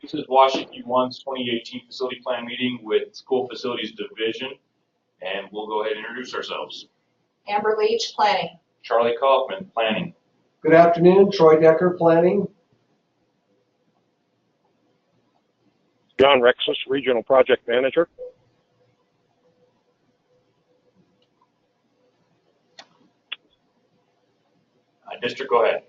This is Washakie 1's 2018 facility plan meeting with School Facilities Division, and we'll go ahead and introduce ourselves. Amber Leach, Planning. Charlie Kaufman, Planning. Good afternoon, Troy Decker, Planning. John Rexus, Regional Project Manager. District, go ahead.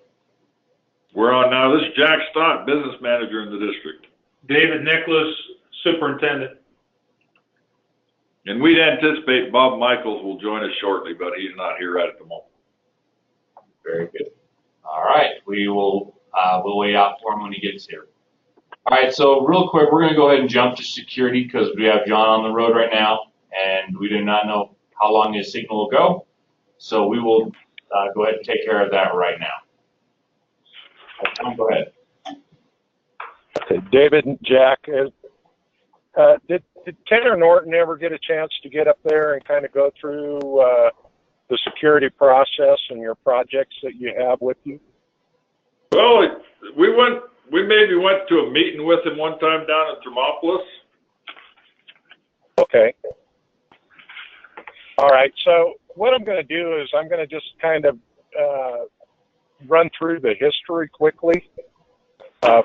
We're on now. This is Jack Stott, Business Manager in the district. David Nicholas, Superintendent. And we'd anticipate Bob Michaels will join us shortly, but he's not here right at the moment. Very good. All right, we'll wait out for him when he gets here. All right, so real quick, we're going to go ahead and jump to security because we have John on the road right now, and we do not know how long his signal will go. So we will go ahead and take care of that right now. John, go ahead. Okay, David and Jack, did Ken or Norton ever get a chance to get up there and kind of go through the security process and your projects that you have with you? Well, we maybe went to a meeting with him one time down in Thermopolis. Okay. All right, so what I'm going to do is I'm going to just kind of run through the history quickly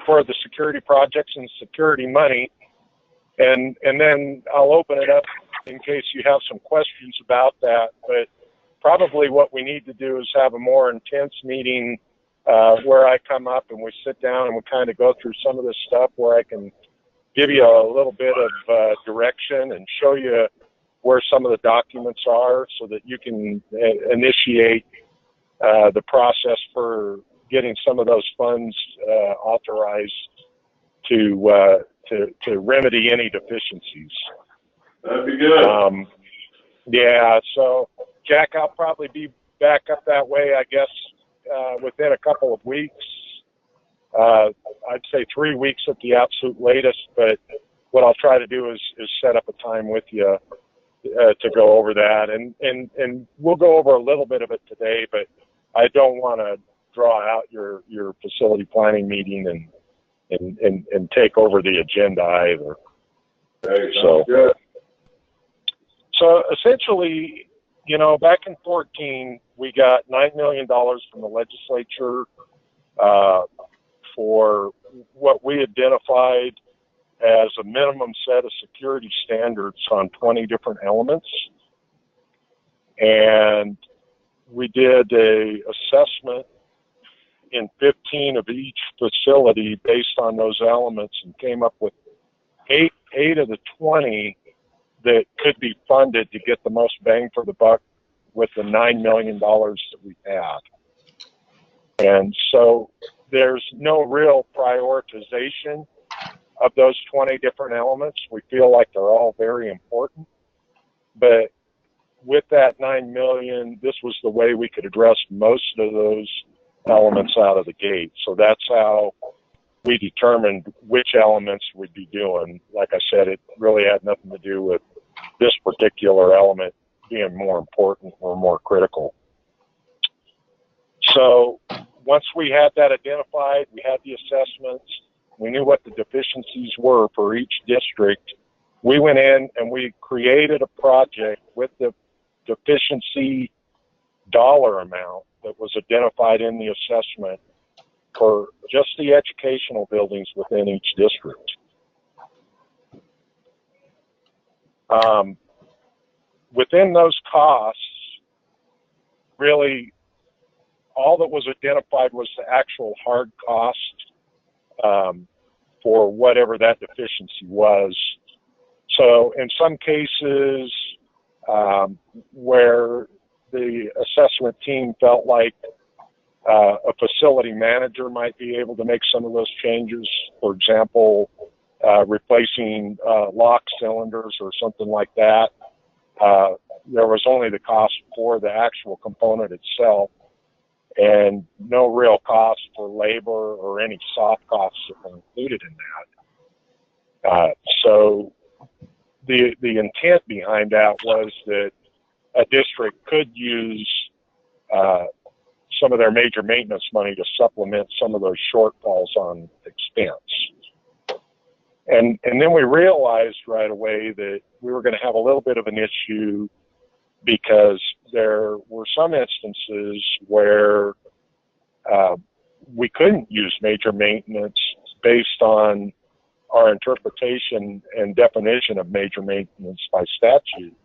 for the security projects and security money, and then I'll open it up in case you have some questions about that. But probably what we need to do is have a more intense meeting where I come up and we sit down and we kind of go through some of this stuff where I can give you a little bit of direction and show you where some of the documents are so that you can initiate the process for getting some of those funds authorized to remedy any deficiencies. That'd be good. Yeah, so Jack, I'll probably be back up that way, I guess, within a couple of weeks. I'd say 3 weeks at the absolute latest, but what I'll try to do is set up a time with you to go over that, and we'll go over a little bit of it today, but I don't want to draw out your facility planning meeting and take over the agenda either. Hey, sounds good. So essentially, you know, back in 2014, we got $9 million from the legislature for what we identified as a minimum set of security standards on 20 different elements. And we did a assessment in 15 of each facility based on those elements and came up with eight of the 20 that could be funded to get the most bang for the buck with the $9 million that we had. And so there's no real prioritization of those 20 different elements. We feel like they're all very important, but with that $9 million, this was the way we could address most of those elements out of the gate. So that's how we determined which elements we'd be doing. Like I said, it really had nothing to do with this particular element being more important or more critical. So once we had that identified, we had the assessments, we knew what the deficiencies were for each district, we went in and we created a project with the deficiency dollar amount that was identified in the assessment for just the educational buildings within each district. Within those costs, really all that was identified was the actual hard cost for whatever that deficiency was. So in some cases where the assessment team felt like a facility manager might be able to make some of those changes, for example, replacing lock cylinders or something like that, there was only the cost for the actual component itself and no real cost for labor or any soft costs that were included in that. So the intent behind that was that a district could use some of their major maintenance money to supplement some of those shortfalls on expense. And then we realized right away that we were going to have a little bit of an issue because there were some instances where we couldn't use major maintenance based on our interpretation and definition of major maintenance by statute,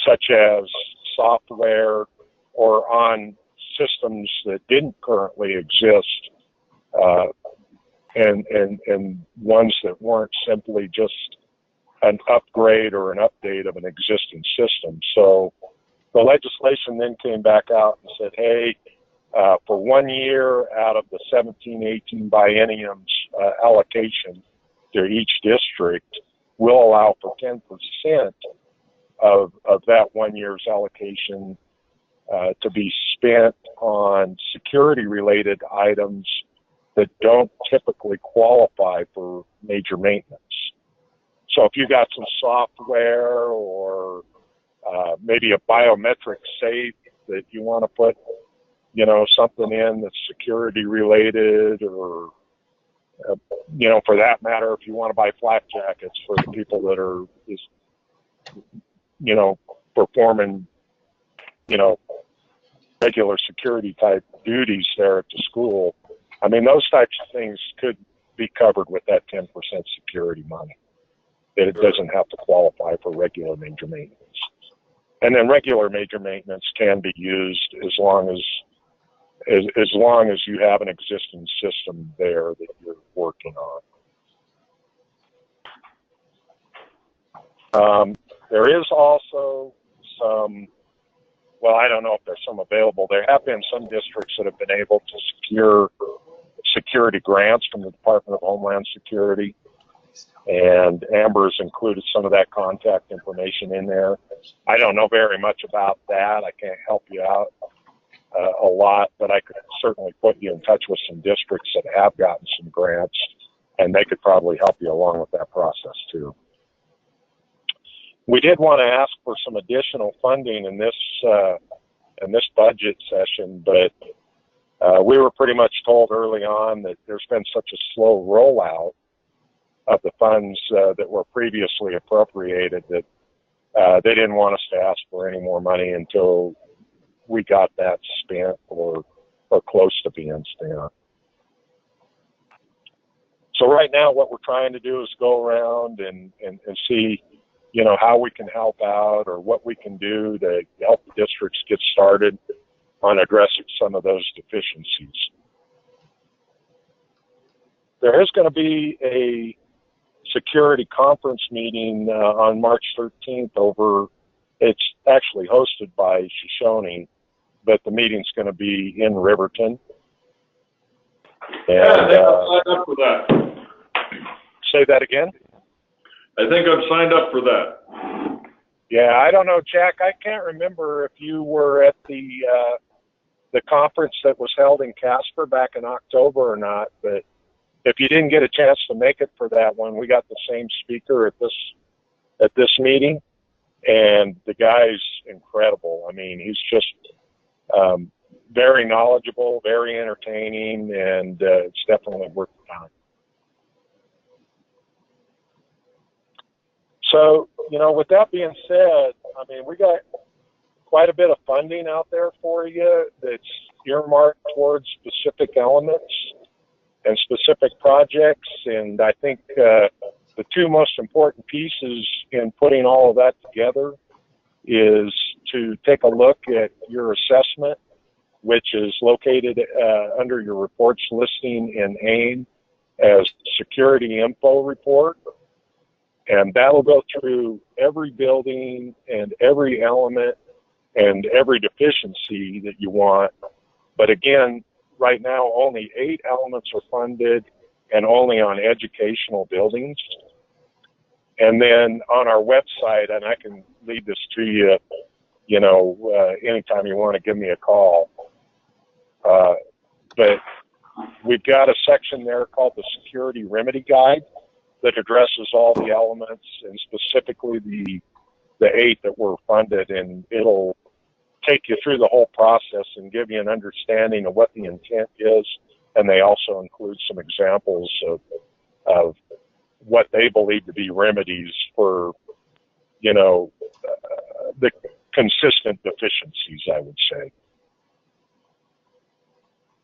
such as software or on systems that didn't currently exist, and ones that weren't simply just an upgrade or an update of an existing system. So the legislation then came back out and said, hey, for 1 year out of the 17-18 bienniums allocation to each district, we'll allow for 10% of that 1 year's allocation to be spent on security-related items that don't typically qualify for major maintenance. So if you got some software or maybe a biometric safe that you want to put, something in that's security related, or, for that matter, if you want to buy flak jackets for the people that are just, performing, regular security type duties there at the school. I mean, those types of things could be covered with that 10% security money. It doesn't have to qualify for regular major maintenance. And then regular major maintenance can be used as long as you have an existing system there that you're working on. There is also some, well, I don't know if there's some available. There have been some districts that have been able to secure security grants from the Department of Homeland Security, and Amber has included some of that contact information in there. I don't know very much about that. I can't help you out a lot, but I could certainly put you in touch with some districts that have gotten some grants, and they could probably help you along with that process too. We did want to ask for some additional funding in this budget session, but we were pretty much told early on that there's been such a slow rollout of the funds that were previously appropriated that they didn't want us to ask for any more money until we got that spent or close to being spent. So right now what we're trying to do is go around and see, how we can help out or what we can do to help the districts get started on addressing some of those deficiencies. There is going to be a security conference meeting on March 13th it's actually hosted by Shoshone, but the meeting's going to be in Riverton. And, I think I'm signed up for that. Say that again? I think I'm signed up for that. Yeah, I don't know, Jack. I can't remember if you were at the conference that was held in Casper back in October or not, but if you didn't get a chance to make it for that one, we got the same speaker at this meeting, and the guy's incredible. I mean, he's just very knowledgeable, very entertaining, and it's definitely worth the time. So, with that being said, I mean, we got quite a bit of funding out there for you that's earmarked towards specific elements and specific projects. And I think the two most important pieces in putting all of that together is to take a look at your assessment, which is located under your reports listing in AIM as Security Info Report. And that'll go through every building and every element and every deficiency that you want. But again, right now, only 8 elements are funded and only on educational buildings. And then on our website, and I can lead this to you, anytime you want to give me a call. But we've got a section there called the Security Remedy Guide that addresses all the elements and specifically the 8 that were funded, and it'll take you through the whole process and give you an understanding of what the intent is. And they also include some examples of what they believe to be remedies for, the consistent deficiencies, I would say.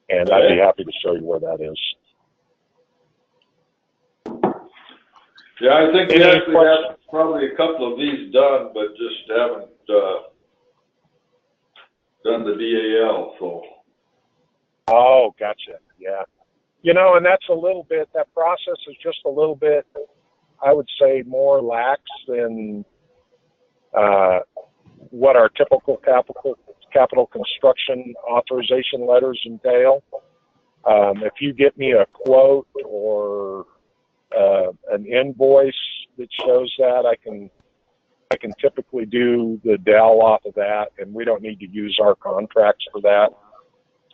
And I'd be happy to show you where that is. Yeah, I think we actually have probably a couple of these done, but just haven't done the DAL, so. Oh, gotcha. Yeah. And that's a little bit, that process is just a little bit, I would say, more lax than what our typical capital construction authorization letters entail. If you get me a quote or an invoice that shows that, I can typically do the DEL off of that, and we don't need to use our contracts for that.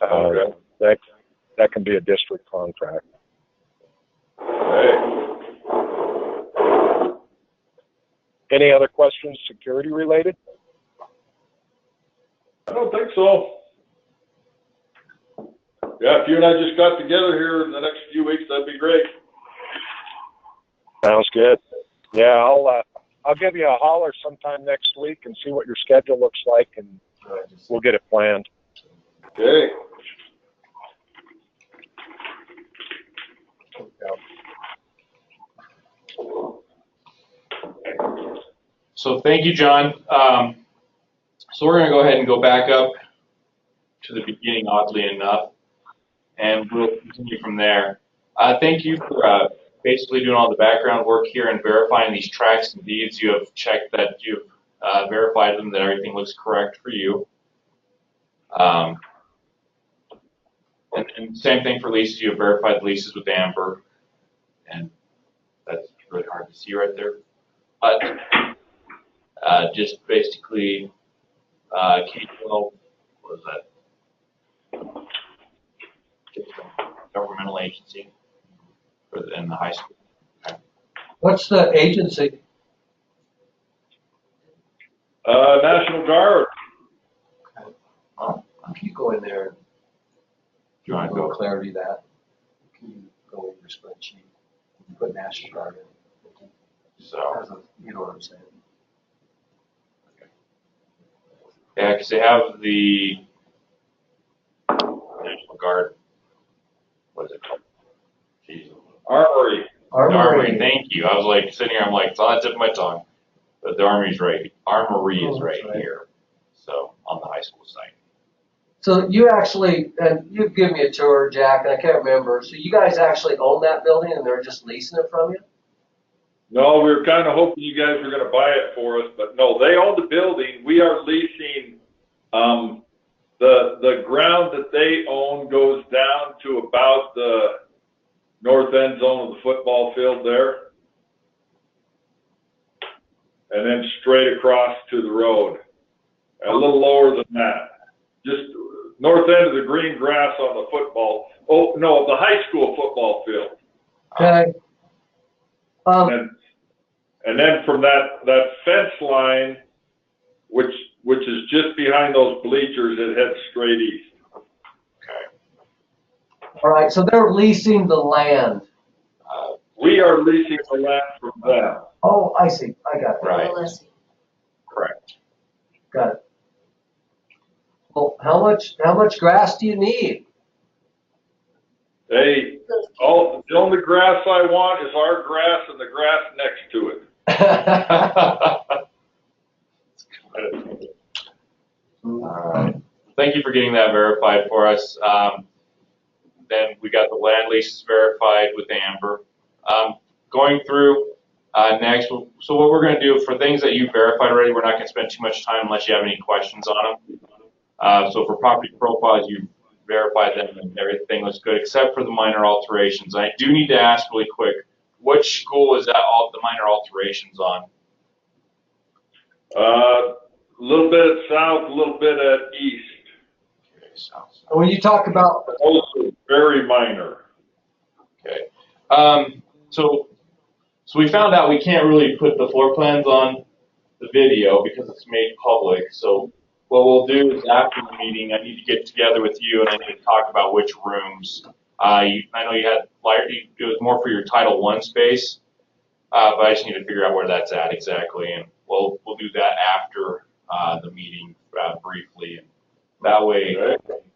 Okay. That can be a district contract. Hey. Any other questions, security related? I don't think so. Yeah, if you and I just got together here in the next few weeks, that'd be great. Sounds good. Yeah, I'll give you a holler sometime next week and see what your schedule looks like, and we'll get it planned. Okay. So thank you, John. So we're going to go ahead and go back up to the beginning, oddly enough, and we'll continue from there. Thank you for basically doing all the background work here and verifying these tracts and deeds. You have checked that you've verified them, that everything looks correct for you. And same thing for leases. You have verified leases with Amber, and that's really hard to see right there. But just basically, K-12, what is that? Governmental agency in the high school. Okay. What's the agency? National Guard. Oh, Can you go in there and do you want to go go? clarity that? Can you go in your spreadsheet and put National Guard in? So, You know what I'm saying? yeah, because they have the National Guard. What is it called? Jeez. Armory. Armory. Thank you. I was like sitting here. I'm like, it's on the tip of my tongue. But the Armory is right here. So on the high school site. So you actually, and you've given me a tour, Jack, and I can't remember. So you guys actually own that building and they're just leasing it from you? No, we were kind of hoping you guys were going to buy it for us, but no, they own the building. We are leasing. The ground that they own goes down to about the north end zone of the football field there, and then straight across to the road, a little lower than that, just north end of the green grass on the football. Oh no, the high school football field. Okay. And then from that fence line, which is just behind those bleachers, it heads straight east. Okay. All right, so they're leasing the land. We are leasing the land from them. Oh, I see. I got it. Right. Listen. Correct. Got it. Well, how much grass do you need? They the only grass I want is our grass and the grass next to it. All right. Thank you for getting that verified for us. Then we got the land leases verified with Amber. Going through next, so what we're going to do for things that you verified already, we're not going to spend too much time unless you have any questions on them. So for property profiles, you verified them and everything looks good except for the minor alterations. I do need to ask really quick, which school is that all the minor alterations on? A little bit at south, a little bit at east. Okay, south. When you talk about, Also very minor. Okay. So we found out we can't really put the floor plans on the video because it's made public. So what we'll do is after the meeting, I need to get together with you and I need to talk about which rooms I know you had, it was more for your Title I space, but I just need to figure out where that's at exactly, and we'll do that after the meeting briefly. And that way,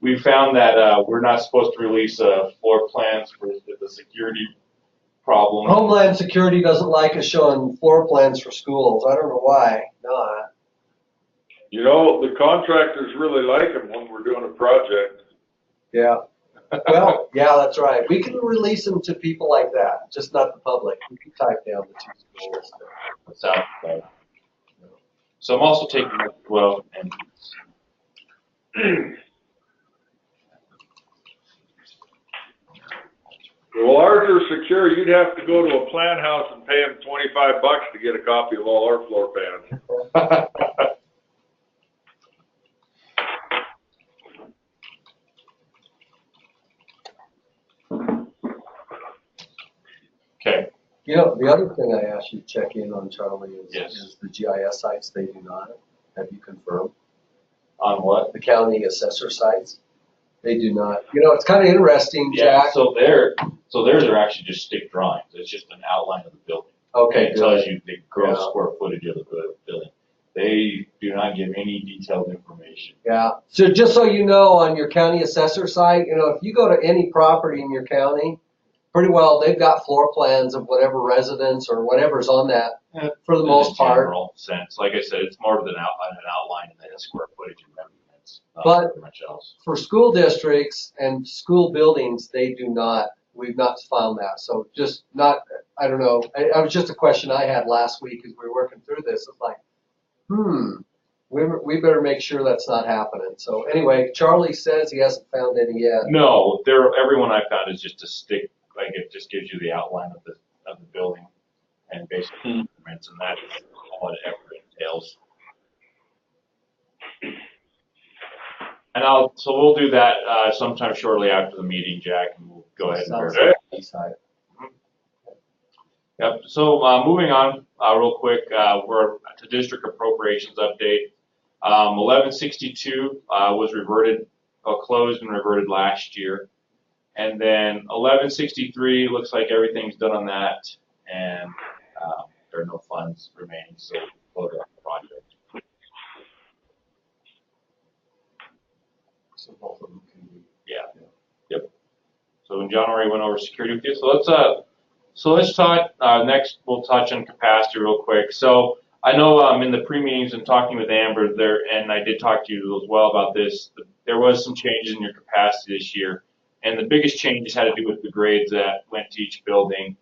we found that we're not supposed to release floor plans for the security problem. Homeland Security doesn't like us showing floor plans for schools. I don't know why not. You know, the contractors really like them when we're doing a project. Yeah. Well, yeah, that's right. We can release them to people like that, just not the public. We can type down the two schools. South side. So I'm also taking 12 and Well, ours are secure. You'd have to go to a plan house and pay them $25 to get a copy of all our floor plans. Okay. You know, the other thing I asked you to check in on, Charlie, Yes. is the GIS sites. They do not. Have you confirmed? On what? The county assessor sites? They do not. You know, it's kind of interesting, Yeah, Jack. so theirs are actually just stick drawings. It's just an outline of the building. Okay, It tells you the gross Yeah. square footage of the building. They do not give any detailed information. Yeah. So just so you know, on your county assessor site, you know, if you go to any property in your county, pretty well they've got floor plans of whatever residence or whatever's on that for the In most a part. general sense, like I said, it's more of an outline and then a square footage and measurements, not But- much else. For school districts and school buildings, they do not. We've not found that. So just not, I don't know. I was just a question I had last week as we were working through this. It's like, we better make sure that's not happening. So anyway, Charlie says he hasn't found any yet. No, everyone I found is just a stick, like it just gives you the outline of the building and basic measurements, and that's all it ever entails. And so we'll do that sometime shortly after the meeting, Jack, and we'll go ahead and Sounds verify. like the east side. Yep. So moving on, real quick, we're to district appropriations update. 1162 was closed and reverted last year, and then 1163 looks like everything's done on that, and there are no funds remaining, so we'll vote on the project. So both of them can be. Yeah. Yep. So in January, went over security with you. So let's talk, next we'll touch on capacity real quick. So I know in the pre-meetings and talking with Amber there, and I did talk to you as well about this, there was some changes in your capacity this year. And the biggest changes had to do with the grades that went to each building.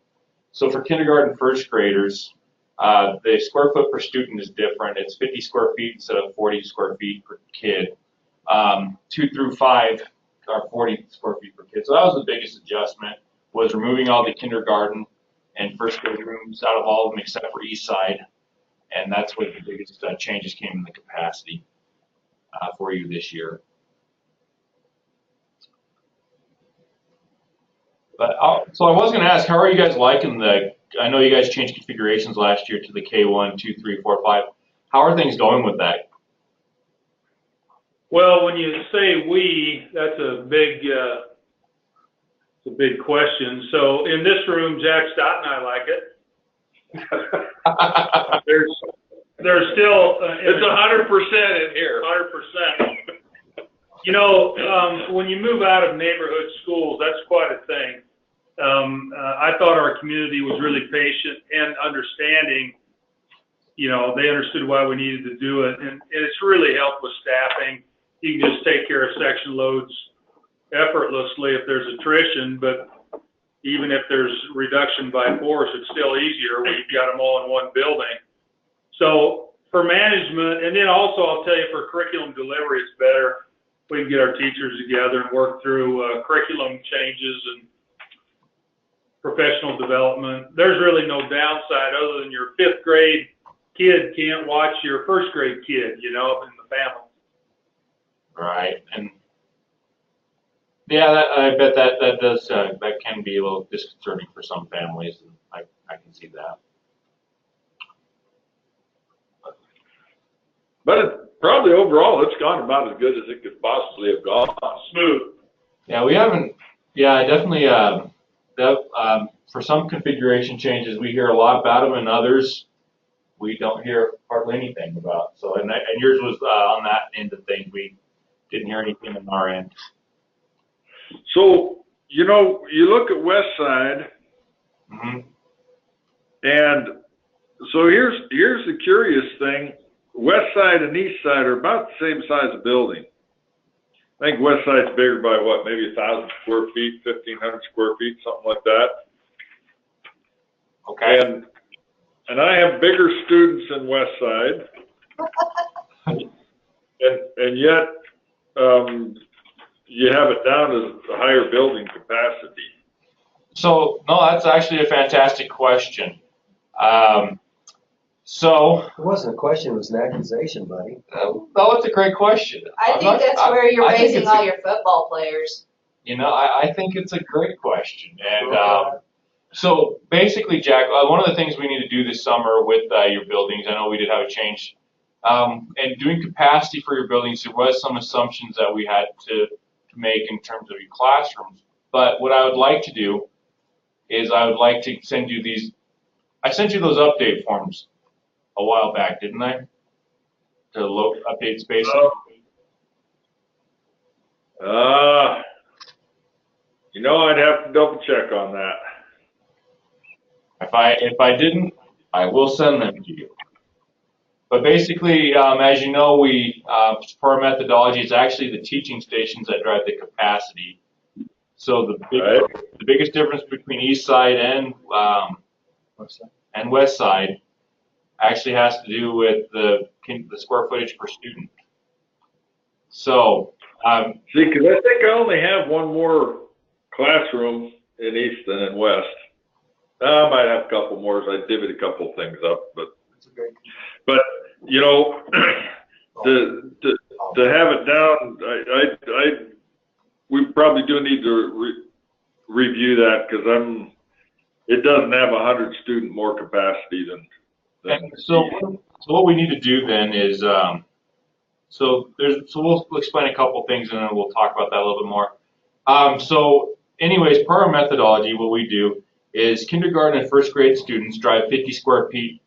So for kindergarten first graders, the square foot per student is different. It's 50 square feet instead of 40 square feet per kid. 2 through 5 are 40 square feet per kid. So that was the biggest adjustment, was removing all the kindergarten and first grade rooms out of all of them except for East Side. And that's where the biggest changes came in the capacity for you this year. But so I was going to ask, how are you guys liking I know you guys changed configurations last year to the K1, 2, 3, 4, 5. How are things going with that? Well, when you say we, that's a big question. So in this room, Jack Stott and I like it. There's still It's 100% in here. 100%. You know, when you move out of neighborhood schools, that's quite a thing. I thought our community was really patient and understanding. You know, they understood why we needed to do it, and it's really helped with staffing. You can just take care of section loads effortlessly if there's attrition, but even if there's reduction by force, it's still easier when you've got them all in one building. So for management, and then also I'll tell you for curriculum delivery, it's better. We can get our teachers together and work through curriculum changes and professional development. There's really no downside other than your 5th grade kid can't watch your 1st grade kid, you know, in the family. Right, and yeah, I bet that does that can be a little disconcerting for some families, and I can see that. But probably overall, it's gone about as good as it could possibly have gone. Smooth. Yeah, we haven't Yeah, definitely. For some configuration changes, we hear a lot about them, and others we don't hear hardly anything about. So, and yours was on that end of things. We didn't hear anything on our end. So, you know, you look at West Side, Mm-hmm. and so here's the curious thing. West Side and East Side are about the same size of building. I think West Side's bigger by what, maybe 1,000 square feet, 1,500 square feet, something like that. Okay. And I have bigger students in West Side, and yet you have it down as a higher building capacity. So, no, that's actually a fantastic question. So, It wasn't a question, it was an accusation, buddy. no, it's a great question. I I'm think not- that's where you're I think raising it's all your football players. You know, I think it's a great question. And so basically, Jack, one of the things we need to do this summer with your buildings, I know we did have a change, and doing capacity for your buildings, there was some assumptions that we had to make in terms of your classrooms. But what I would like to do is I would like to send you these. I sent you those update forms a while back, didn't I? To update spacing. You know, I'd have to double check on that. If I didn't, I will send them to you. But basically, as you know, for our methodology, it's actually the teaching stations that drive the capacity. So the biggest difference between East Side and West Side actually has to do with the square footage per student. So, See, because I think I only have one more classroom in East than in West. I might have a couple more as I divvied a couple things up, but you know, to have it down, we probably do need to review that because it doesn't have 100 student more capacity than so what we need to do then is so we'll explain a couple things and then we'll talk about that a little bit more. So anyways, per our methodology, what we do is kindergarten and first grade students drive 50 square feet.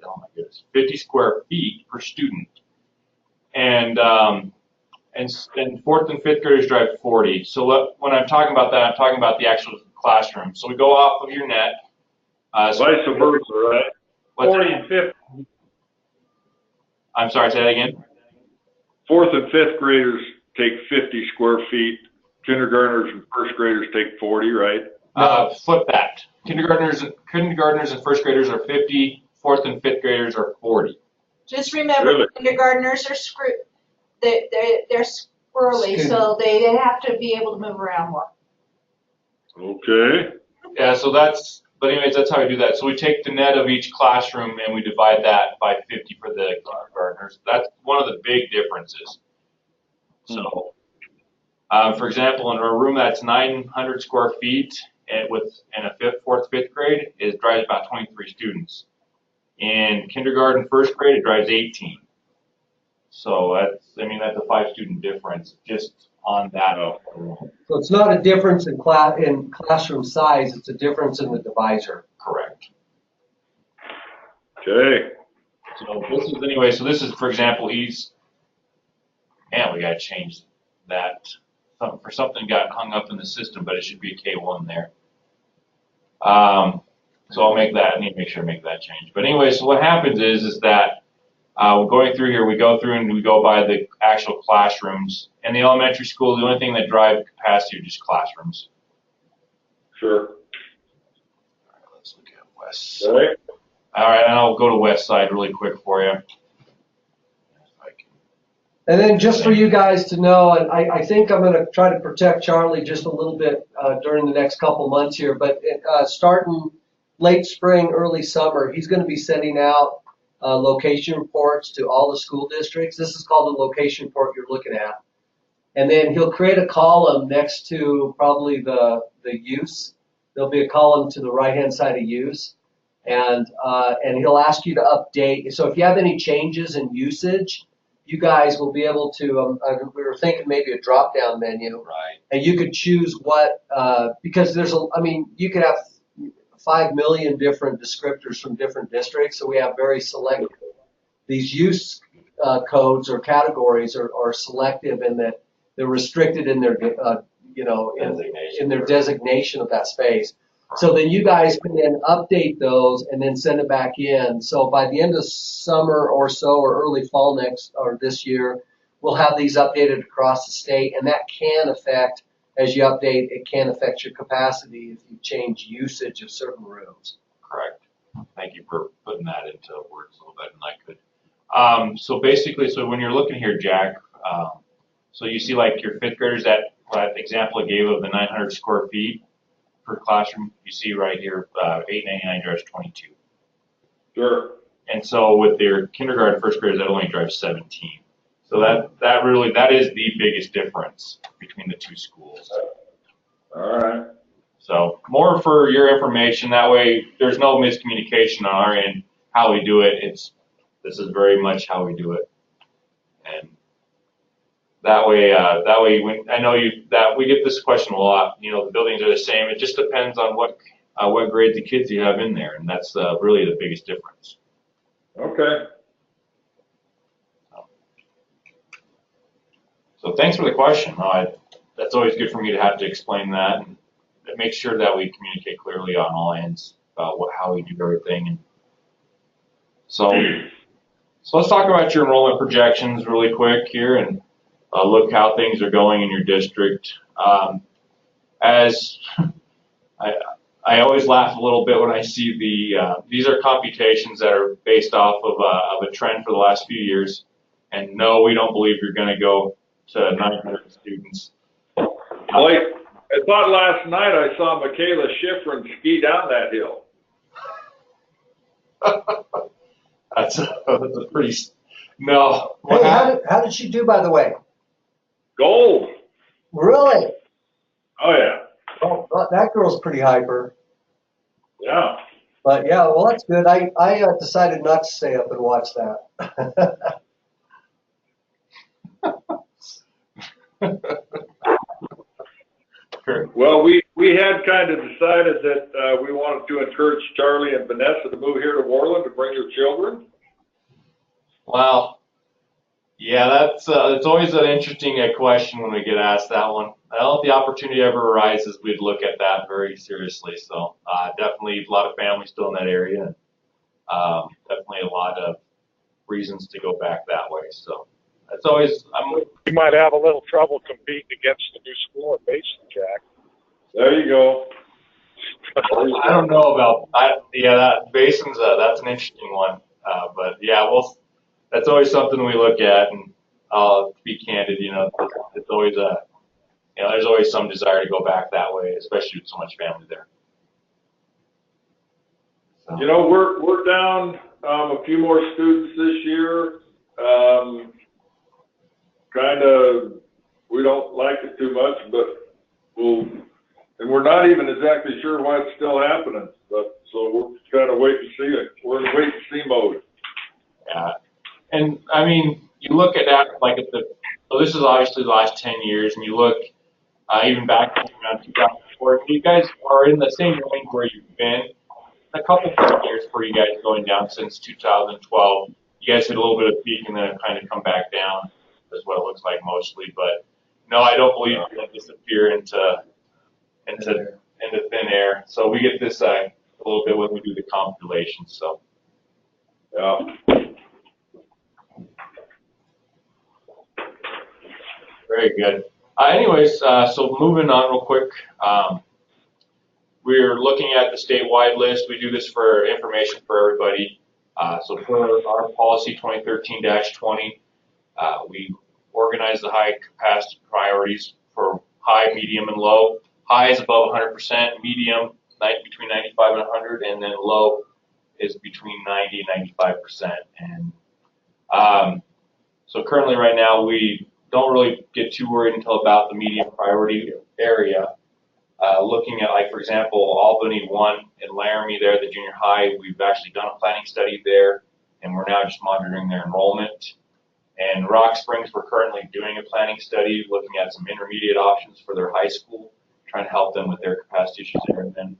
Oh my goodness, 50 square feet per student, and fourth and fifth graders drive 40. So when I'm talking about that, I'm talking about the actual classroom. So we go off of your net. Vice versa, right? 40 and 50. I'm sorry, say that again. Fourth and fifth graders take 50 square feet. Kindergartners and first graders take 40, right? Flip that. Kindergartners and first graders are 50. Fourth and fifth graders are 40. Just remember, Really? kindergartners are they're squirrely, so they have to be able to move around more. Okay. Yeah, but anyways, that's how we do that. So we take the net of each classroom and we divide that by 50 for the kindergartners. That's one of the big differences. So, for example, in a room that's 900 square feet in a fourth, fifth grade, it drives about 23 students. In kindergarten, first grade, it drives 18. So that's a 5 student difference just on that. So it's not a difference in classroom size, it's a difference in the divisor. Correct. Okay. So this is, for example, we gotta change that. For something got hung up in the system, but it should be a K1 there. So I'll make that. I need to make sure I make that change. But anyway, so what happens is that going through here, we go through and we go by the actual classrooms. In the elementary school, the only thing that drive capacity are just classrooms. Sure. All right, let's look at West Side. Okay. All right, and I'll go to West Side really quick for you. And then just for you guys to know, and I think I'm going to try to protect Charlie just a little bit during the next couple months here, but starting late spring, early summer, he's going to be sending out location reports to all the school districts. This is called the location report you're looking at. And then he'll create a column next to probably the use. There'll be a column to the right-hand side of use. And he'll ask you to update. So if you have any changes in usage, you guys will be able to, we were thinking maybe a drop-down menu. Right. And you could choose what, because you could have 5 million different descriptors from different districts, so we have very selective. These use codes or categories are selective in that they're restricted in their, in their designation of that space. So then you guys can then update those and then send it back in. So by the end of summer or so, or early fall this year, we'll have these updated across the state, and that can affect, as you update, it can affect your capacity if you change usage of certain rooms. Correct. Thank you for putting that into words a little better than I could. So basically, when you're looking here, Jack, so you see like your fifth graders, that example I gave of the 900 square feet per classroom, you see right here, 899 drives 22. Sure. And so with their kindergarten, first graders, that only drives 17. So that is the biggest difference between the two schools. All right. So more for your information. That way, there's no miscommunication on our end how we do it. This is very much how we do it, and that way I know we get this question a lot. The buildings are the same. It just depends on what grades the kids you have in there, and that's really the biggest difference. Okay. So thanks for the question. That's always good for me to have to explain that, and make sure that we communicate clearly on all ends about how we do everything. And so let's talk about your enrollment projections really quick here, and look how things are going in your district. As I always laugh a little bit when I see these are computations that are based off of a trend for the last few years. And no, we don't believe you're going to go to 900 students. Blake, I thought last night I saw Michaela Schifrin ski down that hill. That's a pretty, no. Hey, how did she do, by the way? Gold. Really? Oh, yeah. Oh, that girl's pretty hyper. Yeah. But yeah, well, that's good. I decided not to stay up and watch that. Well, we had kind of decided that we wanted to encourage Charlie and Vanessa to move here to Worland to bring their children. Well, yeah, it's always an interesting question when we get asked that one. If the opportunity ever arises, we'd look at that very seriously. So definitely a lot of families still in that area, and definitely a lot of reasons to go back that way. So that's always. You might have a little trouble competing against the new school at Mason, Jack. There you go. I don't know about that Basin's that's an interesting one. But yeah, that's always something we look at, and to be candid, it's always there's always some desire to go back that way, especially with so much family there. So. We're down a few more students this year. Kind of, we don't like it too much, but and we're not even exactly sure why it's still happening. But so we're kind of wait and see it. We're in wait and see mode. Yeah, and I mean, you look at that so this is obviously the last 10 years, and you look even back around 2004. You guys are in the same range where you've been. A couple of years for you guys going down since 2012. You guys hit a little bit of peak and then kind of come back down. Is what it looks like mostly, but no, I don't believe it's going to disappear into thin air. So we get this a little bit when we do the computations. So yeah. Very good. Anyways, so moving on real quick. We're looking at the statewide list. We do this for information for everybody. So for our policy 2013-20, we organize the high capacity priorities for high, medium, and low. High is above 100%, medium between 95 and 100, and then low is between 90 and 95%. And so currently right now we don't really get too worried until about the medium priority area. Looking at, like, for example, Albany 1 in Laramie there, the junior high, we've actually done a planning study there, and we're now just monitoring their enrollment. And Rock Springs, we're currently doing a planning study, looking at some intermediate options for their high school, trying to help them with their capacity issues there. And then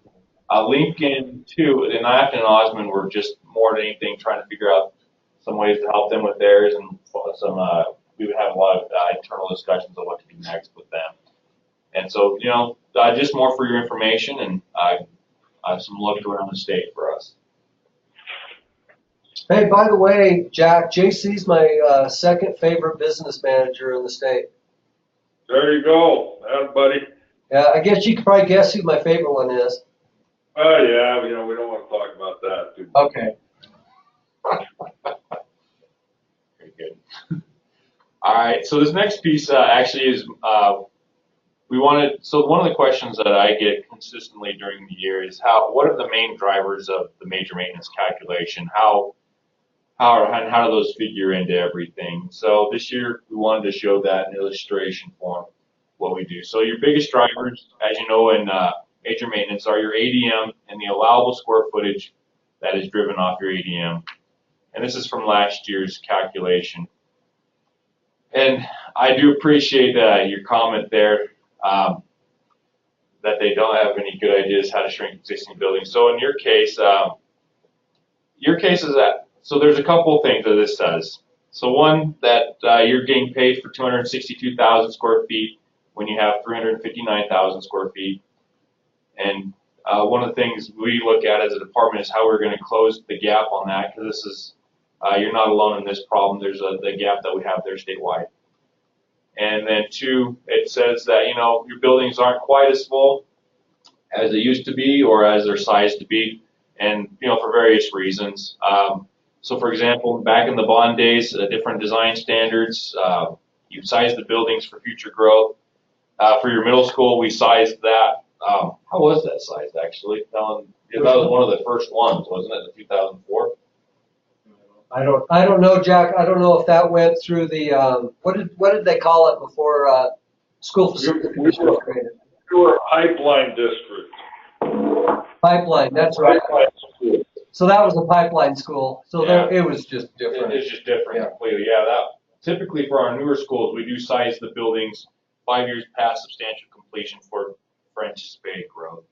Lincoln, too, and Afton and Osmond were just more than anything trying to figure out some ways to help them with theirs, and some we would have a lot of internal discussions on what to do next with them. And so, just more for your information, and some look around the state for us. Hey, by the way, Jack, JC's my second favorite business manager in the state. There you go, buddy. Yeah, I guess you could probably guess who my favorite one is. Oh yeah, we don't want to talk about that too much. Okay. Very good. All right, so this next piece actually is so one of the questions that I get consistently during the year is what are the main drivers of the major maintenance calculation? How do those figure into everything? So this year we wanted to show that in illustration form, what we do. So your biggest drivers, as you know, in major maintenance are your ADM and the allowable square footage that is driven off your ADM. And this is from last year's calculation. And I do appreciate your comment there, that they don't have any good ideas how to shrink existing buildings. So in your case is that, so there's a couple of things that this says. So one, that you're getting paid for 262,000 square feet when you have 359,000 square feet. And one of the things we look at as a department is how we're going to close the gap on that, because this is, you're not alone in this problem. There's the gap that we have there statewide. And then two, it says that, your buildings aren't quite as full as they used to be or as they're sized to be, and, for various reasons. So for example, back in the bond days, different design standards, you sized the buildings for future growth. For your middle school, we sized that. How was that sized actually? That was one of the first ones, wasn't it, in 2004? I don't know, Jack. I don't know if that went through the what did they call it before school facility commission was created? We were a pipeline district. Pipeline, that's right. Pipeline school. So that was a pipeline school. So Yeah. it was just different. It's just different Yeah. completely. Yeah, typically for our newer schools, we do size the buildings 5 years past substantial completion for anticipated growth.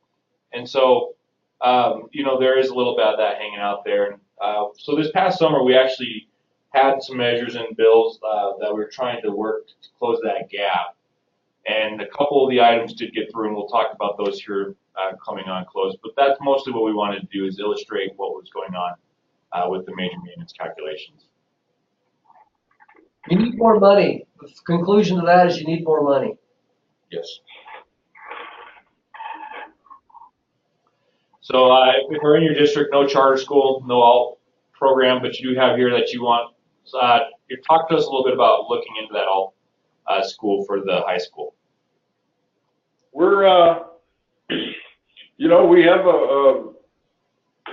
And so, there is a little bit of that hanging out there. And so this past summer, we actually had some measures and bills that we were trying to work to close that gap. And a couple of the items did get through, and we'll talk about those here coming on close. But that's mostly what we wanted to do, is illustrate what was going on with the major maintenance calculations. You need more money. The conclusion to that is you need more money. Yes. So if we're in your district, no charter school, no alt program, but you do have here that you want, you talk to us a little bit about looking into that alt school for the high school. We're, we have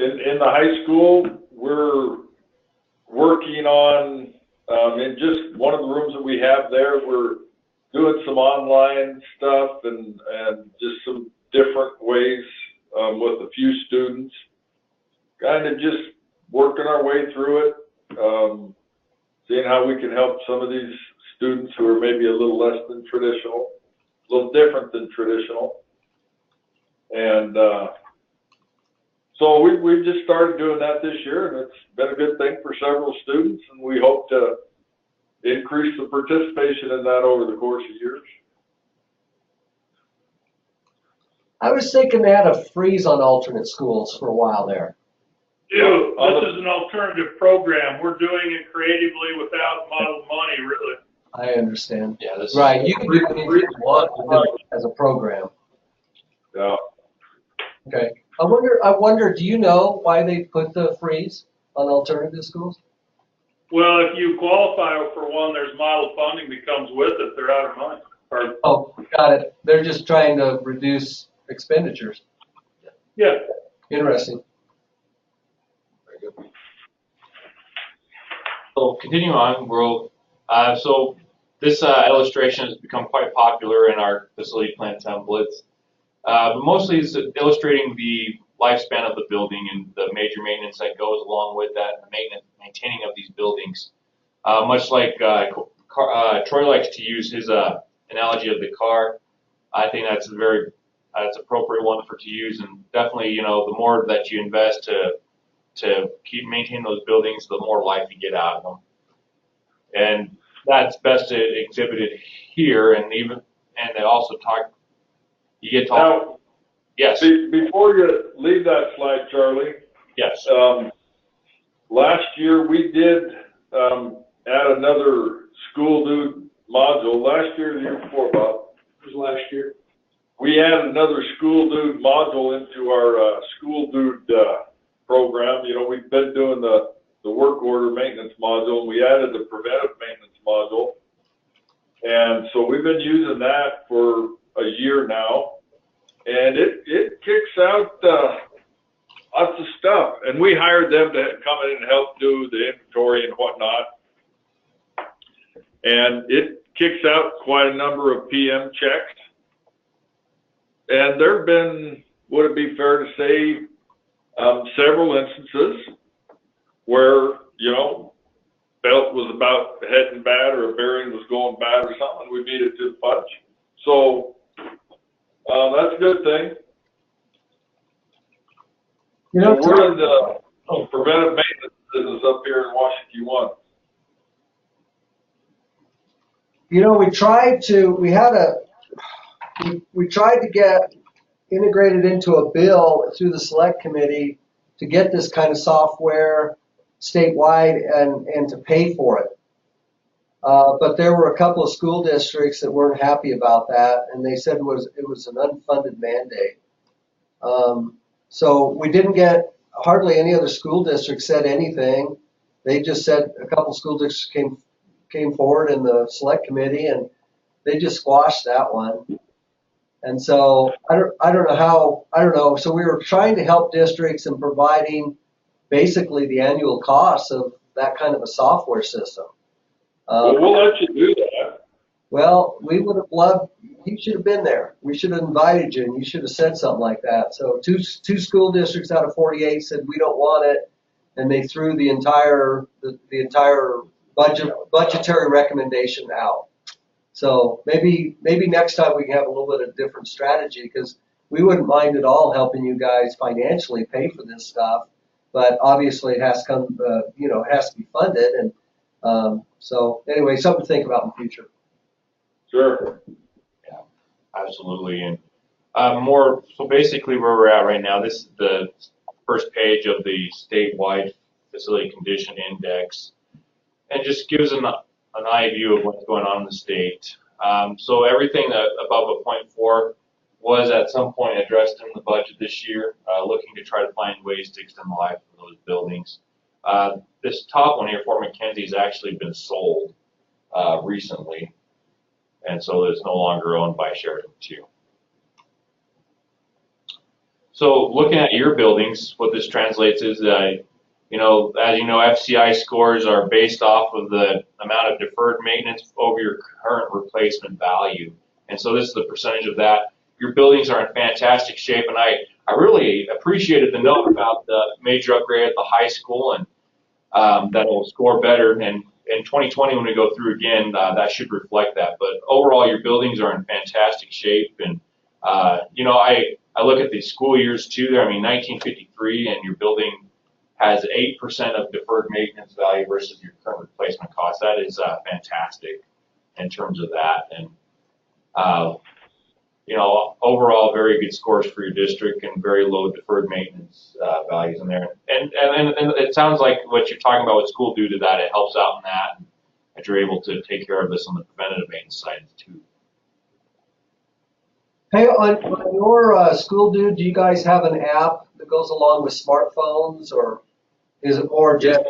in the high school, we're working on, in just one of the rooms that we have there, we're doing some online stuff and just some different ways with a few students, kind of just working our way through it, seeing how we can help some of these students who are maybe a little less than traditional, a little different than traditional. And so we've just started doing that this year, and it's been a good thing for several students, and we hope to increase the participation in that over the course of years. I was thinking they had a freeze on alternate schools for a while there. Ew, this is an alternative program. We're doing it creatively without model money, really. I understand. Yeah, this Right, is, you can do anything you want as a program. Yeah. Okay. I wonder, do you know why they put the freeze on alternative schools? Well, if you qualify for one, there's model funding that comes with it. They're out of money. Oh, got it. They're just trying to reduce expenditures. Yeah. Interesting. very good. So continue on, so this illustration has become quite popular in our facility plan templates. But mostly it's illustrating the lifespan of the building and the major maintenance that goes along with that, and the maintaining of these buildings. Much like Troy likes to use his analogy of the car, I think that's a very that's appropriate one to use, and definitely, you know, the more that you invest to keep maintaining those buildings, the more life you get out of them. And that's best exhibited here, and they also talk. You get talk. Now, Yes. before you leave that slide, Charlie. Yes. Last year we did add another school dude module. Last year, or the year before, Bob? It was last year. We added another school dude module into our school dude program. You know, we've been doing the work order maintenance module, and we added the preventive maintenance module. And so we've been using that for a year now, and it kicks out lots of stuff. And we hired them to come in and help do the inventory and whatnot. And it kicks out quite a number of PM checks. And there have been, would it be fair to say, several instances where, you know, belt was about heading bad or a bearing was going bad or something. We needed to punch. So that's a good thing. You know, So we're in the preventive maintenance business up here in Washakie 1. you know, we tried to get integrated into a bill through the select committee to get this kind of software statewide and to pay for it. But there were a couple of school districts that weren't happy about that, and they said it was an unfunded mandate. So we didn't get hardly any other school districts said anything. They just said a couple of school districts came forward in the select committee, and they just squashed that one. And so I don't know. So we were trying to help districts in providing basically the annual costs of that kind of a software system. Well, we'll let you do that. Well, we would have loved, you should have been there. We should have invited you, and you should have said something like that. So two school districts out of 48 said we don't want it, and they threw the entire budgetary recommendation out. So maybe next time we can have a little bit of different strategy, because we wouldn't mind at all helping you guys financially pay for this stuff, but obviously it has to come, it has to be funded, and so anyway, something to think about in the future. Sure. Yeah, absolutely. And so basically where we're at right now, this is the first page of the statewide facility condition index, and just gives an eye view of what's going on in the state. So everything that above a 0.4 was at some point addressed in the budget this year, looking to try to find ways to extend the life of those buildings. This top one here, Fort McKenzie, has actually been sold recently, and so it's no longer owned by Sheridan 2. So looking at your buildings, what this translates is that, as you know, FCI scores are based off of the amount of deferred maintenance over your current replacement value. And so this is the percentage of that. Your buildings are in fantastic shape, and I really appreciated the note about the major upgrade at the high school, and that will score better. And in 2020, when we go through again, that should reflect that. But overall, your buildings are in fantastic shape. And, I look at the school years too there. I mean, 1953, and your building has 8% of deferred maintenance value versus your current replacement cost. That is fantastic in terms of that. And, overall, very good scores for your district and very low deferred maintenance values in there. And it sounds like what you're talking about with school due to that, it helps out in that, and that you're able to take care of this on the preventative maintenance side too. Hey, on your school dude, do you guys have an app that goes along with smartphones, or is it more just,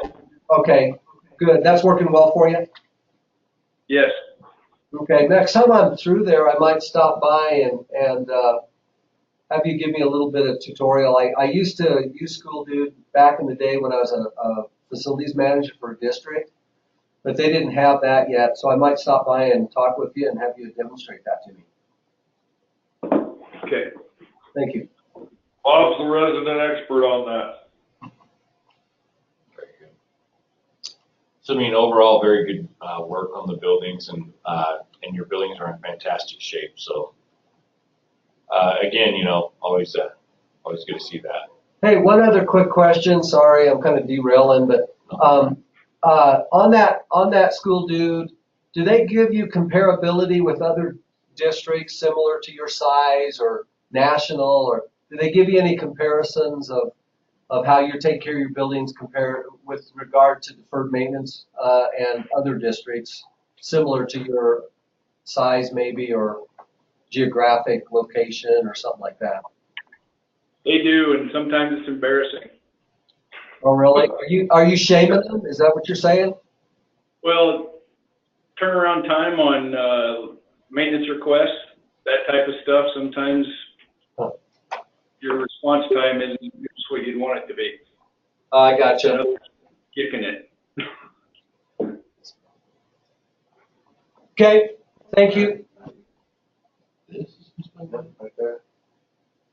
okay, good, that's working well for you? Yes. Okay, next time I'm through there, I might stop by and have you give me a little bit of tutorial. I used to use School Dude back in the day when I was a facilities manager for a district, but they didn't have that yet, so I might stop by and talk with you and have you demonstrate that to me. Okay. Thank you. Bob's the resident expert on that. Very good. So I mean, overall, very good work on the buildings, and your buildings are in fantastic shape. So again, always good to see that. Hey, one other quick question. Sorry, I'm kind of derailing, but on that school, dude, do they give you comparability with other districts similar to your size or national, or do they give you any comparisons of how you take care of your buildings compared with regard to deferred maintenance and other districts similar to your size maybe, or geographic location or something like that? They do, and sometimes it's embarrassing. Oh, really? Are you shaming them? Is that what you're saying? Well, turnaround time on maintenance requests, that type of stuff, sometimes your response time isn't what you'd want it to be. I gotcha. Kicking it. Okay, thank you.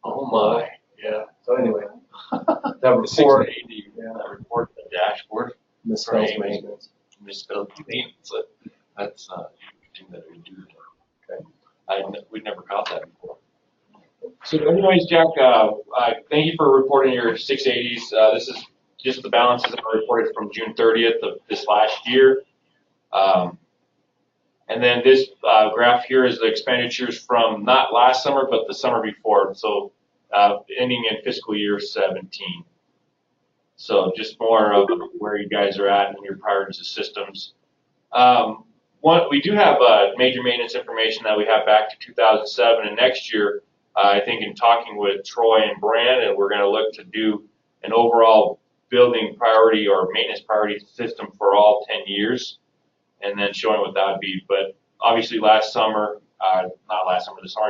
Oh my, yeah. So anyway, that The report 680, that report, the dashboard, misspells Right. maintenance. misspelled maintenance. That's interesting that we do that. Okay. We'd never caught that before. So anyways, Jack, thank you for reporting your 680s. This is just the balances that were reported from June 30th of this last year. And then this graph here is the expenditures from not last summer, but the summer before. So ending in fiscal year 17. So just more of where you guys are at in your priorities of systems. We do have major maintenance information that we have back to 2007, and next year, I think in talking with Troy and Brandon, we're going to look to do an overall building priority or maintenance priority system for all 10 years, and then showing what that would be. But obviously the summer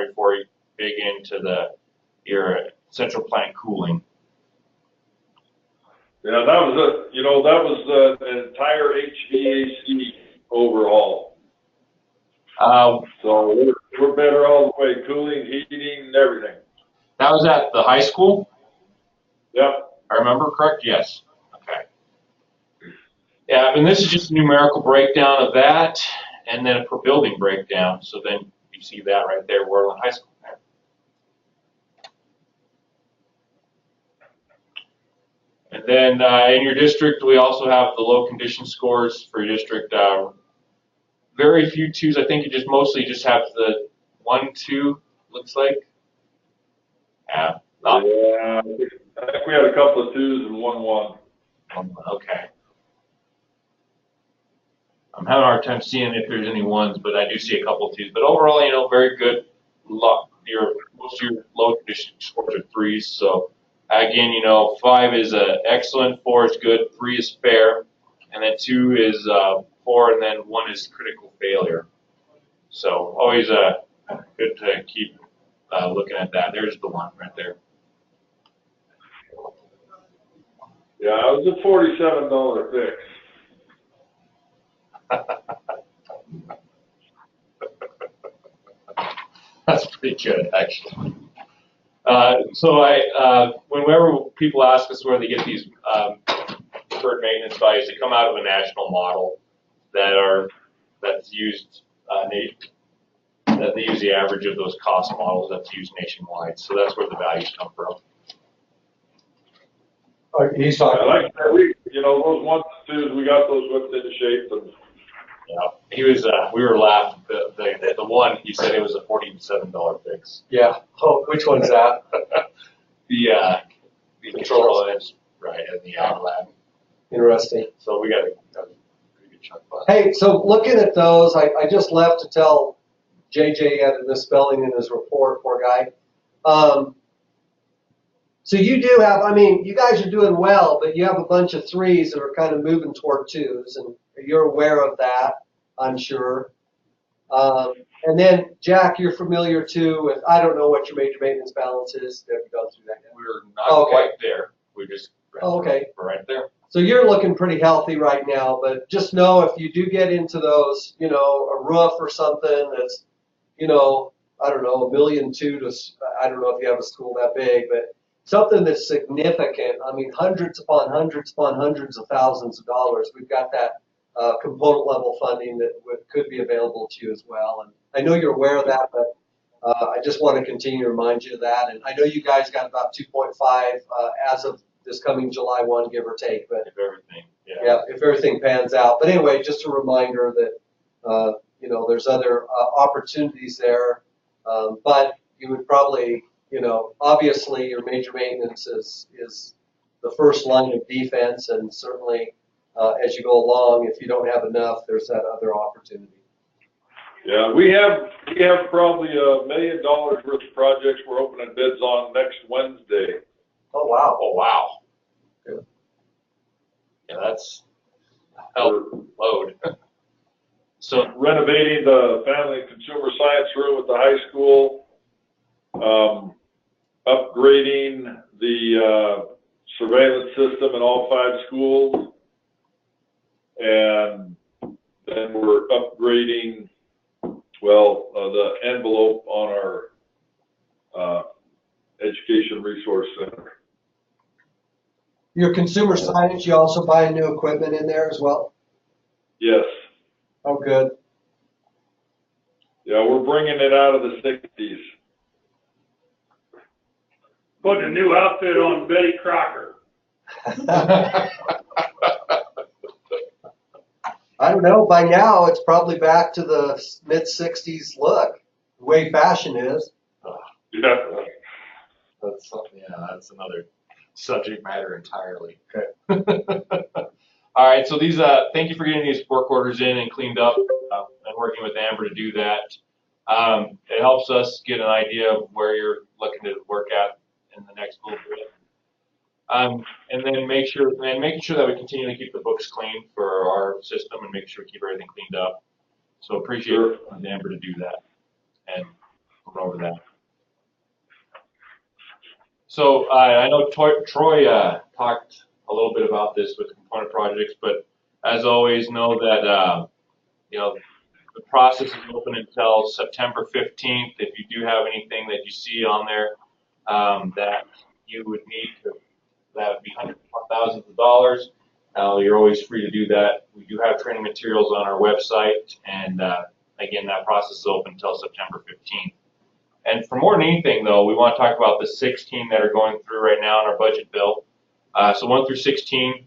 before, big into your central plant cooling. Yeah, that was the entire HVAC overhaul. So we're better all the way, cooling, heating, and everything. That was at the high school? Yep. I remember correct? Yes. Okay. Yeah, and this is just a numerical breakdown of that, and then a per building breakdown. So then you see that right there, Worland High School. And then in your district, we also have the low condition scores for your district. Very few twos. I think you mostly just have the 1, 2, looks like. Yeah. Yeah, I think we had a couple of 2s and 1. Okay. I'm having a hard time seeing if there's any 1s, but I do see a couple of 2s. But overall, very good. Most of your low condition scores are 3s. So again, 5 is excellent, 4 is good, 3 is fair, and then 2 is poor, and then 1 is critical failure. So always good to keep looking at that. There's the 1 right there. Yeah, it was a $47 fix. That's pretty good, actually. Whenever people ask us where they get these deferred maintenance values, they come out of a national model that's used that they use the average of those cost models that's used nationwide. So that's where the values come from. He's I talking. like that. Those 1s and 2s, we got those whipped into shape. And Yeah, we were laughing. The 1, he said it was a $47 fix. Yeah. Oh, which one's that? The control lens, right, at the ag lab. Interesting. So we got a pretty good chunk of Hey, so looking at those, I just left to tell JJ had a misspelling in his report, poor guy. So you do have, you guys are doing well, but you have a bunch of 3s that are kind of moving toward 2s, and you're aware of that, I'm sure. And then, Jack, you're familiar too with, I don't know what your major maintenance balance is. Have you gone through that yet? We're not quite there. We're just okay. We're right there. So you're looking pretty healthy right now, but just know if you do get into those, a roof or something that's, I don't know, $1.2 million to, I don't know if you have a school that big, but something that's significant. Hundreds upon hundreds upon hundreds of thousands of dollars. We've got that component level funding that could be available to you as well. And I know you're aware of that, but I just want to continue to remind you of that. And I know you guys got about 2.5 as of this coming July 1, give or take. But If everything, yeah, if everything pans out. But anyway, just a reminder that there's other opportunities there. But you would probably, obviously your major maintenance is the first line of defense, and certainly as you go along, if you don't have enough, there's that other opportunity. Yeah, we have probably $1 million worth of projects we're opening bids on next Wednesday. Oh, wow. Oh, wow. Good. Yeah, that's a hell of a load. So, Renovating the family and consumer science room at the high school, upgrading the surveillance system in all 5 schools, and then we're upgrading, the envelope on our education resource center. Your consumer science, you also buy new equipment in there as well? Yes. Oh, good. Yeah, we're bringing it out of the 60s. Putting a new outfit on Betty Crocker. I don't know. By now, it's probably back to the mid-'60s look, the way fashion is. Yeah. that's another subject matter entirely. Okay. All right, so these, thank you for getting these work orders in and cleaned up and working with Amber to do that. It helps us get an idea of where you're looking to work at in the next little bit. And then making sure that we continue to keep the books clean for our system and make sure we keep everything cleaned up. So appreciate Amber to do that and go over that. So I know Troy talked a little bit about this with component projects, but as always, know that the process is open until September 15th. If you do have anything that you see on there that you would need that would be hundreds of thousands of dollars, you're always free to do that. We do have training materials on our website, and again, that process is open until September 15th. And for more than anything, though, we want to talk about the 16 that are going through right now in our budget bill. So 1 through 16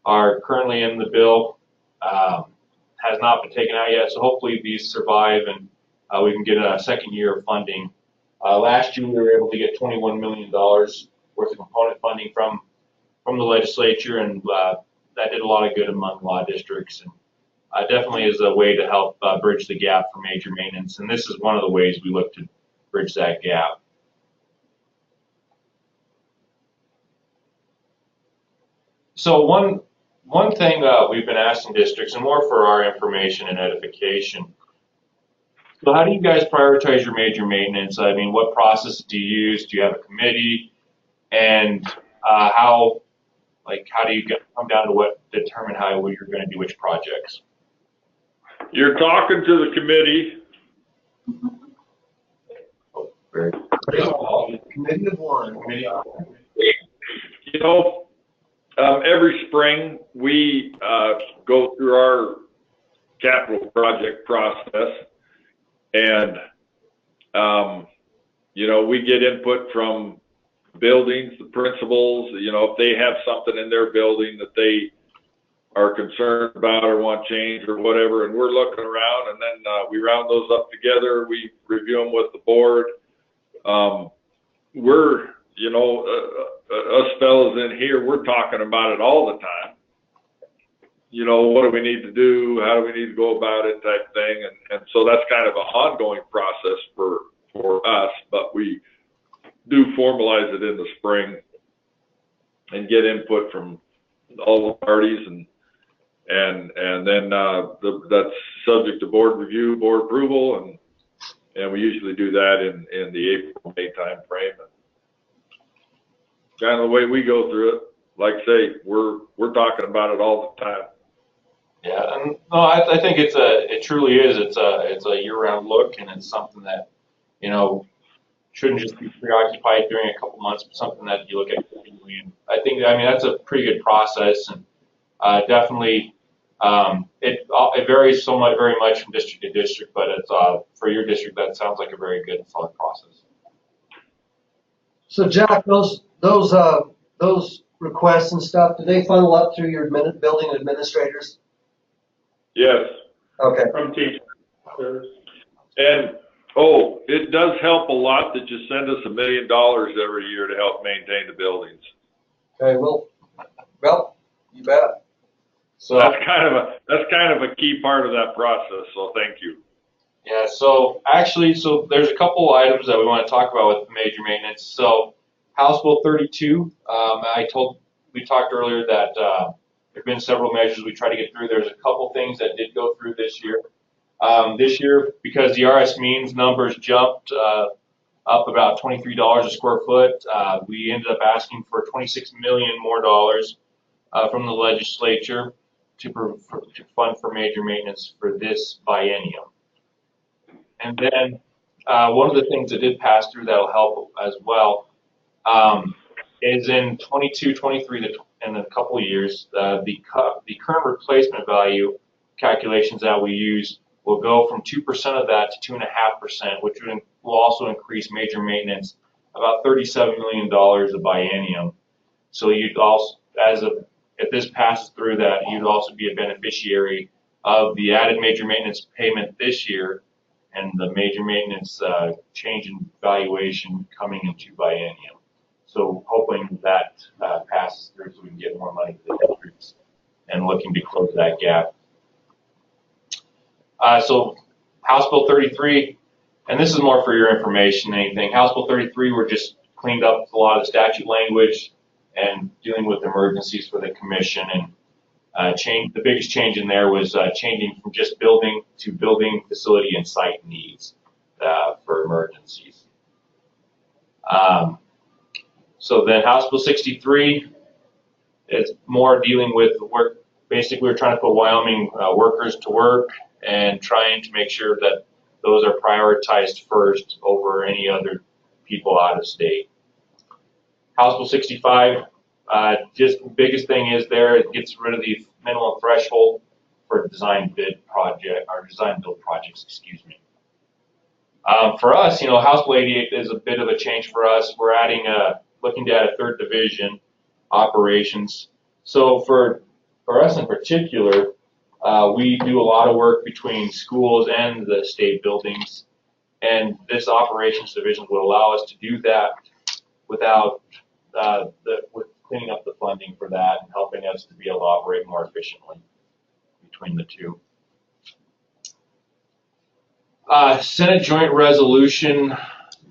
are currently in the bill, has not been taken out yet. So hopefully these survive and we can get a second year of funding. Last year we were able to get $21 million worth of component funding from the legislature, and that did a lot of good among law districts, and definitely is a way to help bridge the gap for major maintenance. And this is one of the ways we look to bridge that gap. So one thing we've been asking districts, and more for our information and edification, so how do you guys prioritize your major maintenance? I mean, what process do you use? Do you have a committee? And how do you come down to determine how you're going to do which projects? You're talking to the committee. Very Committee of one. Every spring we go through our capital project process, and we get input from buildings, the principals. If they have something in their building that they are concerned about or want change or whatever, and we're looking around, and then we round those up together. We review them with the board. We're us fellas in here, we're talking about it all the time. What do we need to do? How do we need to go about it, type thing. And so that's kind of an ongoing process for us, but we do formalize it in the spring and get input from all the parties, and then that's subject to board review, board approval, and we usually do that in the April-May time frame. Kind of the way we go through it. Like I say, we're talking about it all the time. Yeah, and no, I think it truly is. It's a year-round look, and it's something that shouldn't just be preoccupied during a couple months, but something that you look at continually. And I mean that's a pretty good process, and definitely It varies very much from district to district, but it's, for your district, that sounds like a very good and solid process. So Jack, those requests and stuff, do they funnel up through your building administrators? Yes. Okay. From teachers. And, it does help a lot that you send us $1 million every year to help maintain the buildings. Okay, well, you bet. So That's kind of a key part of that process, so thank you. yeah, so actually, there's a couple items that we want to talk about with major maintenance. So House Bill 32, we talked earlier that there've been several measures we tried to get through. There's a couple things that did go through this year. This year, because the RS means numbers jumped up about $23 a square foot, we ended up asking for $26 million more dollars from the legislature to fund for major maintenance for this biennium. And then one of the things that did pass through that'll help as well is in 22, 23, in a couple of years, the current replacement value calculations that we use will go from 2% of that to 2.5%, which will also increase major maintenance about $37 million a biennium. So you'd also, if this passes through that, you'd also be a beneficiary of the added major maintenance payment this year and the major maintenance change in valuation coming into biennium. So hoping that passes through so we can get more money to the districts and looking to close that gap. So House Bill 33, and this is more for your information than anything. House Bill 33, we're just cleaned up a lot of the statute language and dealing with emergencies for the commission. And the biggest change in there was changing from just building to building, facility, and site needs for emergencies. So then House Bill 63 is more dealing with work. Basically, we're trying to put Wyoming workers to work and trying to make sure that those are prioritized first over any other people out of state. House Bill 65, just the biggest thing is there, it gets rid of the minimum threshold for design build projects, excuse me. For us, House Bill 88 is a bit of a change for us. We're looking to add a third division, operations. So for us in particular, we do a lot of work between schools and the state buildings, and this operations division will allow us to do that without with cleaning up the funding for that and helping us to be able to operate more efficiently between the two. Senate Joint Resolution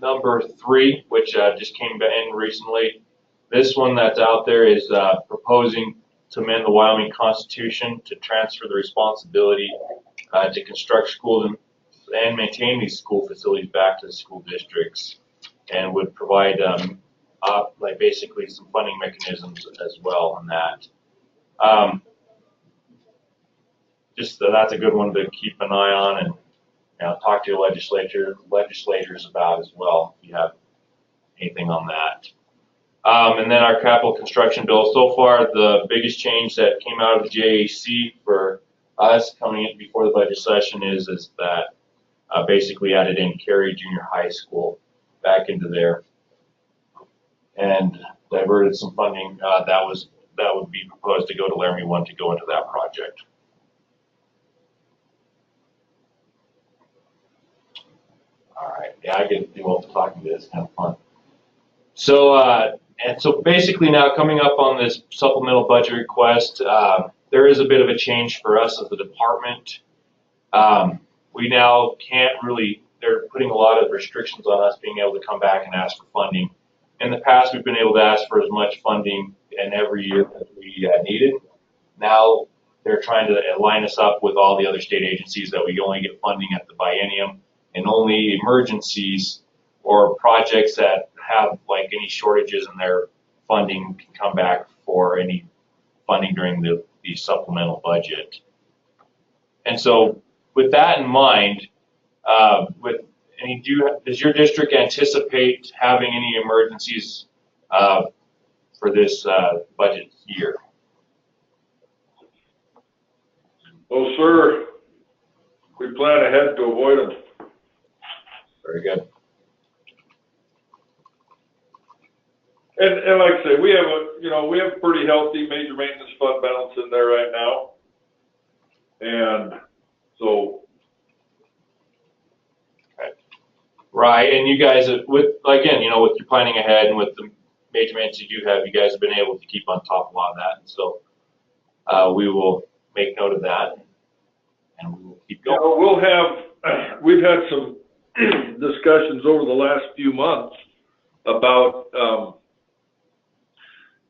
number 3, which just came in recently. This one that's out there is proposing to amend the Wyoming Constitution to transfer the responsibility to construct schools and maintain these school facilities back to the school districts, and would provide basically some funding mechanisms as well on that. That's a good one to keep an eye on and talk to your legislators about as well if you have anything on that. And then our capital construction bill. So far, the biggest change that came out of the JAC for us coming in before the budget session is that basically added in Cary Junior High School back into there and diverted some funding that would be proposed to go to Laramie 1 to go into that project. All right, yeah, I get to do all the talking to this, kind of fun. So basically now coming up on this supplemental budget request, there is a bit of a change for us as a department. We now can't really, they're putting a lot of restrictions on us being able to come back and ask for funding. In the past, we've been able to ask for as much funding in every year as we needed. Now they're trying to line us up with all the other state agencies that we only get funding at the biennium, and only emergencies or projects that have any shortages in their funding can come back for any funding during the supplemental budget. And so with that in mind, does your district anticipate having any emergencies for this budget year? Oh, sir, we plan ahead to avoid them. Very good. And like I say, we have a pretty healthy major maintenance fund balance in there right now. And so. Okay. Right, and you guys, with your planning ahead and with the major maintenance you do have, you guys have been able to keep on top of a lot of that. And so we will make note of that, and we will keep going. We've had some discussions over the last few months about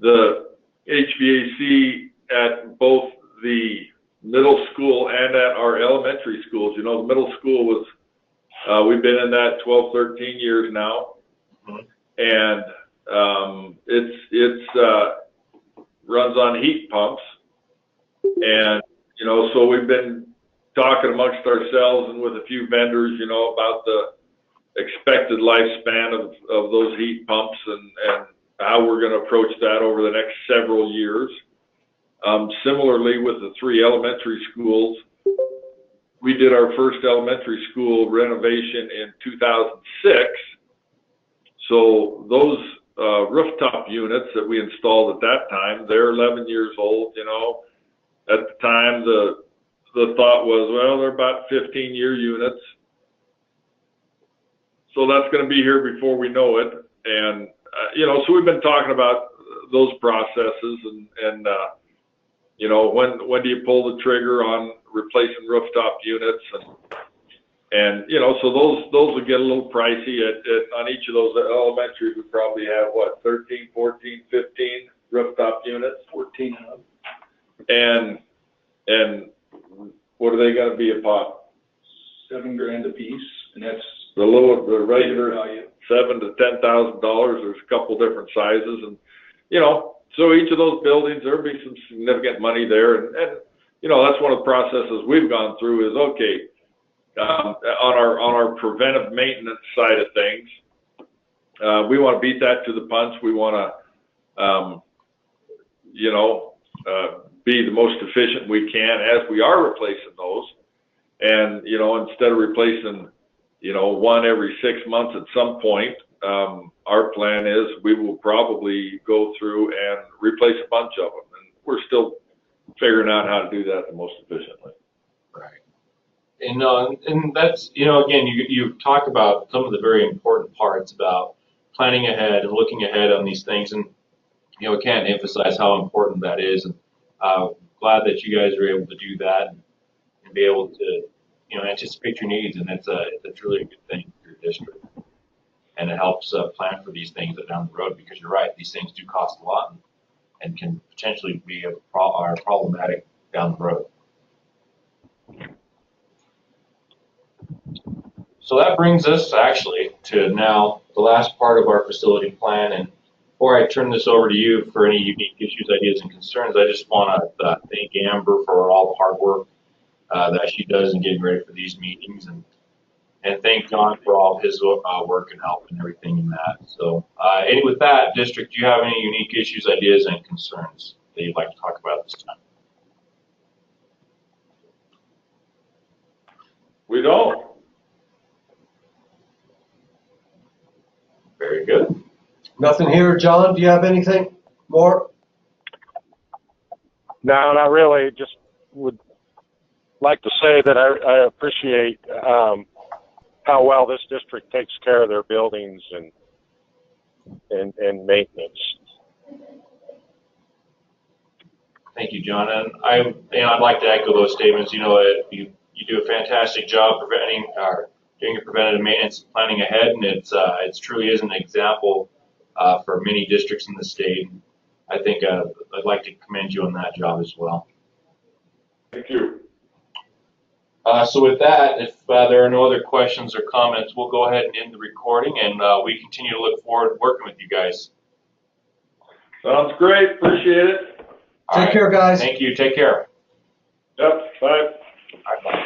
the HVAC at both the middle school and at our elementary schools. You know, the middle school was, we've been in that 12, 13 years now. Mm-hmm. And it's runs on heat pumps. And, you know, so we've been talking amongst ourselves and with a few vendors, you know, about the expected lifespan of those heat pumps and how we're going to approach that over the next several years. Similarly, with the 3 elementary schools, we did our first elementary school renovation in 2006. So those rooftop units that we installed at that time, they're 11 years old. You know, at the time the thought was, well, they're about 15-year units. So that's going to be here before we know it. And, you know, so we've been talking about those processes and you know, when do you pull the trigger on replacing rooftop units and you know, so those will get a little pricey on each of those elementaries. We probably have what, 13, 14, 15 rooftop units, 14 of them. And what are they going to be a pop? $7,000 a piece, and that's the regular value, $7,000 to $10,000. There's a couple different sizes, and you know, so each of those buildings, there'll be some significant money there, and you know, that's one of the processes we've gone through is, okay, on our preventive maintenance side of things, we want to beat that to the punch. We want to, you know, be the most efficient we can as we are replacing those, and you know, instead of replacing, you know, one every 6 months at some point, our plan is we will probably go through and replace a bunch of them, and we're still figuring out how to do that the most efficiently. Right. And that's, you know, again, you talked about some of the very important parts about planning ahead and looking ahead on these things, and you know, we can't emphasize how important that is. And glad that you guys are able to do that and be able to, you know, anticipate your needs, and it's really a good thing for your district. And it helps plan for these things down the road, because you're right, these things do cost a lot and can potentially be are problematic down the road. So that brings us actually to now the last part of our facility plan. And before I turn this over to you for any unique issues, ideas, and concerns, I just want to thank Amber for all the hard work that she does in getting ready for these meetings, and thank John for all of his work and help and everything in that. So with that, District, do you have any unique issues, ideas, and concerns that you'd like to talk about this time? We don't. Very good. Nothing here. John, do you have anything more? No, not really. Just would like to say that I appreciate how well this district takes care of their buildings and maintenance. Thank you, John. And I'd like to echo those statements. You know, you do a fantastic job doing your preventative maintenance planning ahead, and it truly is an example for many districts in the state. I think I'd like to commend you on that job as well. Thank you. So with that, if there are no other questions or comments, we'll go ahead and end the recording, and we continue to look forward to working with you guys. Sounds great. Appreciate it. Take care, guys. Thank you. Take care. Yep. Bye. All right, bye.